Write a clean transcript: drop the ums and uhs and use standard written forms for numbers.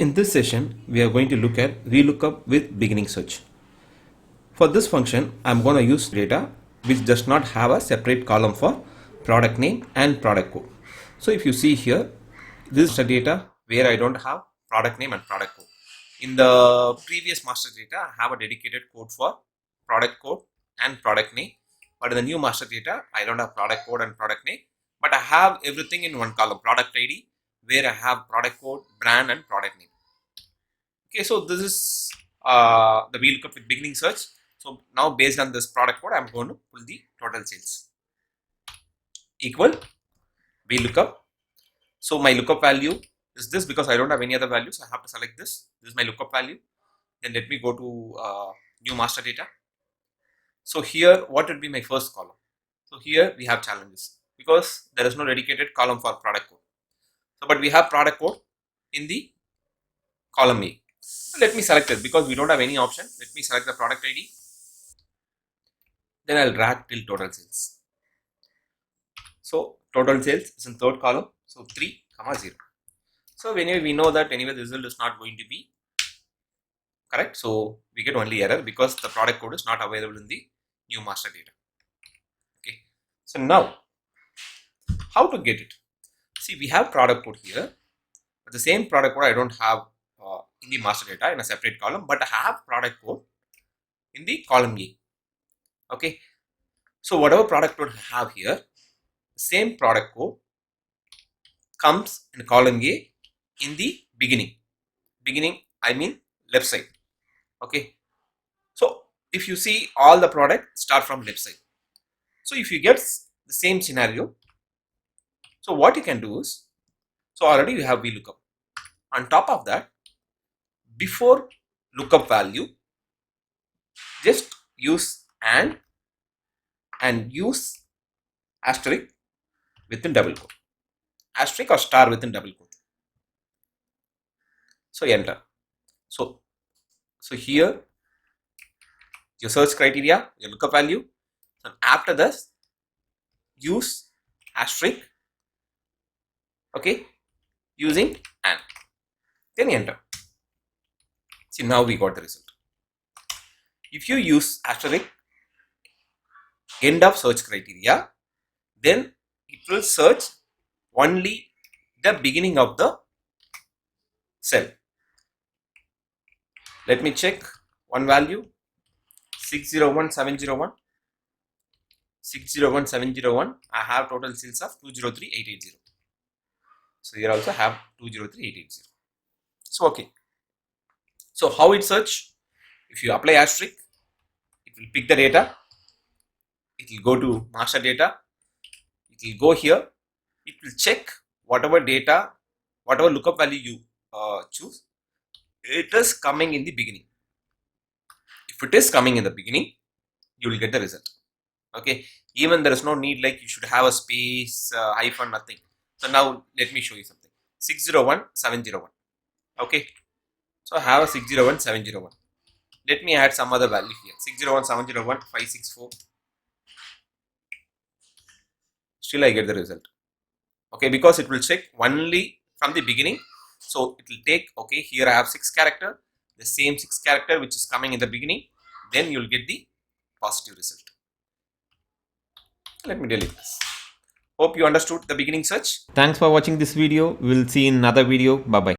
In this session, we are going to look at VLOOKUP with beginning search. For this function, I'm going to use data which does not have a separate column for product name and product code. So if you see here, this is the data where I don't have product name and product code. In the previous master data, I have a dedicated code for product code and product name. But in the new master data, I don't have product code and product name, but I have everything in one column, product ID, where I have product code, brand and product name. Okay, so this is the VLOOKUP with beginning search. So now based on this product code, I'm going to pull the total sales equal VLOOKUP. So my lookup value is this because I don't have any other value, so I have to select this. This is my lookup value. Then let me go to new master data. So here, what would be my first column? So here we have challenges because there is no dedicated column for product code. So, but we have product code in the column A. So let me select it because we don't have any option. Let me select the product ID. Then I'll drag till total sales. So total sales is in third column. So 3, 0. So anyway, we know that anyway the result is not going to be correct. So we get only error because the product code is not available in the new master data. Okay. So now, how to get it? See, we have product code here, but the same product code I don't have in the master data in a separate column, but I have product code in the column A. Okay. So whatever product code I have here, the same product code comes in column A in the beginning. Beginning, I mean left side. Okay. So if you see, all the product start from left side. So if you get the same scenario, so what you can do is, so already we have VLOOKUP. On top of that, before lookup value, just use and use asterisk within double quote, asterisk or star within double quote. So enter. So here your search criteria, your lookup value. So after this, use asterisk. Okay, using and then enter. See, now we got the result. If you use asterisk end of search criteria, then it will search only the beginning of the cell. Let me check one value, 601701. 601701. I have total sales of 203880. So here also have 203880. So okay. So how it search? If you apply asterisk, it will pick the data. It will go to master data. It will go here. It will check whatever data, whatever lookup value you choose. It is coming in the beginning. If it is coming in the beginning, you will get the result. Okay. Even there is no need like you should have a space, hyphen, nothing. So now let me show you something. 601701. Okay. So I have a 601701. Let me add some other value here. 601701 564. Still I get the result. Okay, because it will check only from the beginning. So it will take, okay, here I have 6 character, the same 6 character which is coming in the beginning. Then you will get the positive result. Let me delete this. Hope you understood the beginning search. Thanks for watching this video. We'll see in another video. Bye bye.